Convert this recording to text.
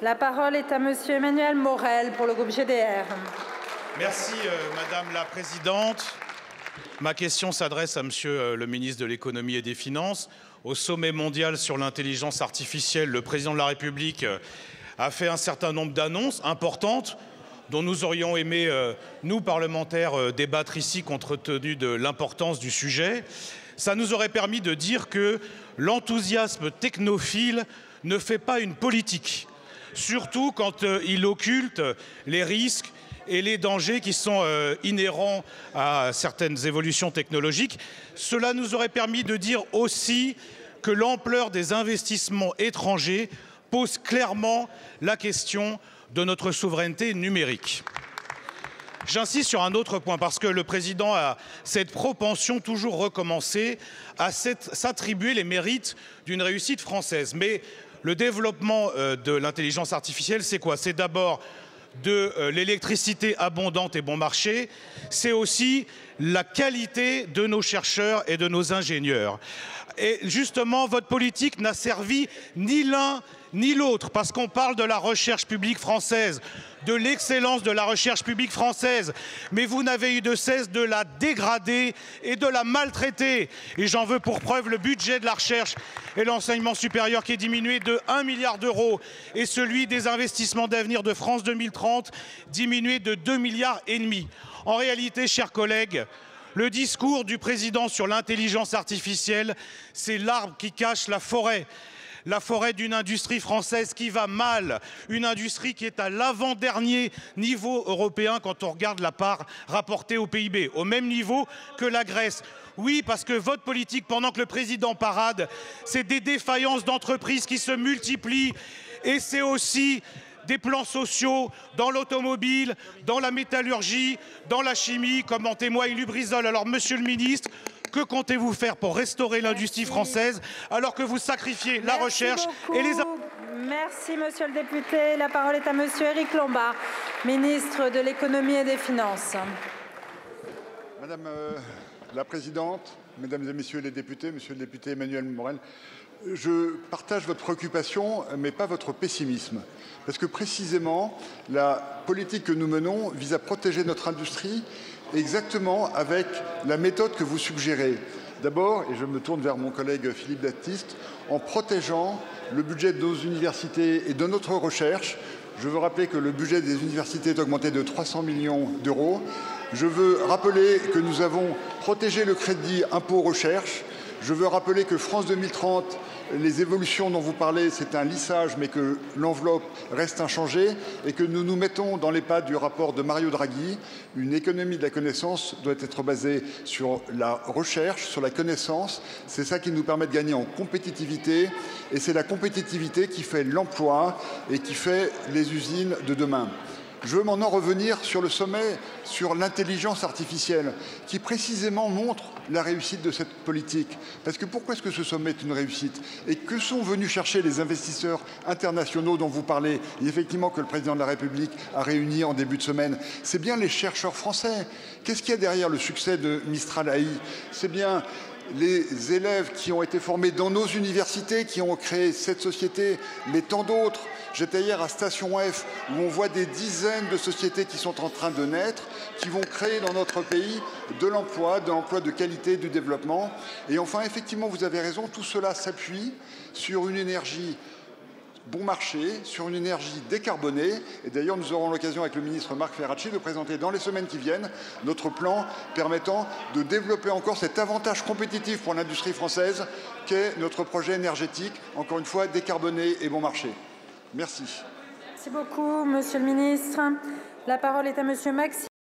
La parole est à Monsieur Emmanuel Morel pour le groupe GDR. Merci Madame la Présidente. Ma question s'adresse à Monsieur le ministre de l'Économie et des Finances. Au sommet mondial sur l'intelligence artificielle, le président de la République a fait un certain nombre d'annonces importantes dont nous aurions aimé, nous parlementaires, débattre ici compte tenu de l'importance du sujet. Ça nous aurait permis de dire que l'enthousiasme technophile ne fait pas une politique, surtout quand il occulte les risques et les dangers qui sont inhérents à certaines évolutions technologiques. Cela nous aurait permis de dire aussi que l'ampleur des investissements étrangers pose clairement la question de notre souveraineté numérique. J'insiste sur un autre point, parce que le président a cette propension toujours recommencée à s'attribuer les mérites d'une réussite française. Mais le développement de l'intelligence artificielle, c'est quoi? C'est d'abord de l'électricité abondante et bon marché, c'est aussi la qualité de nos chercheurs et de nos ingénieurs. Et justement, votre politique n'a servi ni l'un ni l'autre, parce qu'on parle de la recherche publique française, de l'excellence de la recherche publique française, mais vous n'avez eu de cesse de la dégrader et de la maltraiter. Et j'en veux pour preuve le budget de la recherche et l'enseignement supérieur qui est diminué de 1 milliard d'euros et celui des investissements d'avenir de France 2030 diminué de 2,5 milliards. En réalité, chers collègues, le discours du président sur l'intelligence artificielle, c'est l'arbre qui cache la forêt. La forêt d'une industrie française qui va mal, une industrie qui est à l'avant-dernier niveau européen quand on regarde la part rapportée au PIB, au même niveau que la Grèce. Oui, parce que votre politique, pendant que le président parade, c'est des défaillances d'entreprises qui se multiplient et c'est aussi des plans sociaux dans l'automobile, dans la métallurgie, dans la chimie, comme en témoigne Lubrizol. Alors, Monsieur le ministre, que comptez-vous faire pour restaurer l'industrie française alors que vous sacrifiez la recherche et les... Merci, Monsieur le député. La parole est à Monsieur Éric Lombard, ministre de l'Économie et des Finances. Madame la Présidente, Mesdames et Messieurs les députés, Monsieur le député Emmanuel Morel, je partage votre préoccupation, mais pas votre pessimisme. Parce que précisément, la politique que nous menons vise à protéger notre industrie exactement avec la méthode que vous suggérez. D'abord, et je me tourne vers mon collègue Philippe Baptiste, en protégeant le budget de nos universités et de notre recherche. Je veux rappeler que le budget des universités est augmenté de 300 millions d'euros. Je veux rappeler que nous avons protégé le crédit impôt recherche. Je veux rappeler que France 2030, les évolutions dont vous parlez, c'est un lissage, mais que l'enveloppe reste inchangée et que nous nous mettons dans les pas du rapport de Mario Draghi. Une économie de la connaissance doit être basée sur la recherche, sur la connaissance. C'est ça qui nous permet de gagner en compétitivité et c'est la compétitivité qui fait l'emploi et qui fait les usines de demain. Je veux maintenant revenir sur le sommet sur l'intelligence artificielle qui précisément montre la réussite de cette politique. Parce que pourquoi est-ce que ce sommet est une réussite? Et que sont venus chercher les investisseurs internationaux dont vous parlez et effectivement que le président de la République a réuni en début de semaine? C'est bien les chercheurs français. Qu'est-ce qu'il y a derrière le succès de Mistral AI? C'est bien les élèves qui ont été formés dans nos universités, qui ont créé cette société, mais tant d'autres. J'étais hier à Station F, où on voit des dizaines de sociétés qui sont en train de naître, qui vont créer dans notre pays de l'emploi de qualité, du développement. Et enfin, effectivement, vous avez raison, tout cela s'appuie sur une énergie bon marché, sur une énergie décarbonée. Et d'ailleurs, nous aurons l'occasion avec le ministre Marc Ferracci de présenter dans les semaines qui viennent notre plan permettant de développer encore cet avantage compétitif pour l'industrie française qu'est notre projet énergétique, encore une fois décarboné et bon marché. Merci. Merci beaucoup, Monsieur le ministre. La parole est à Monsieur Maxime.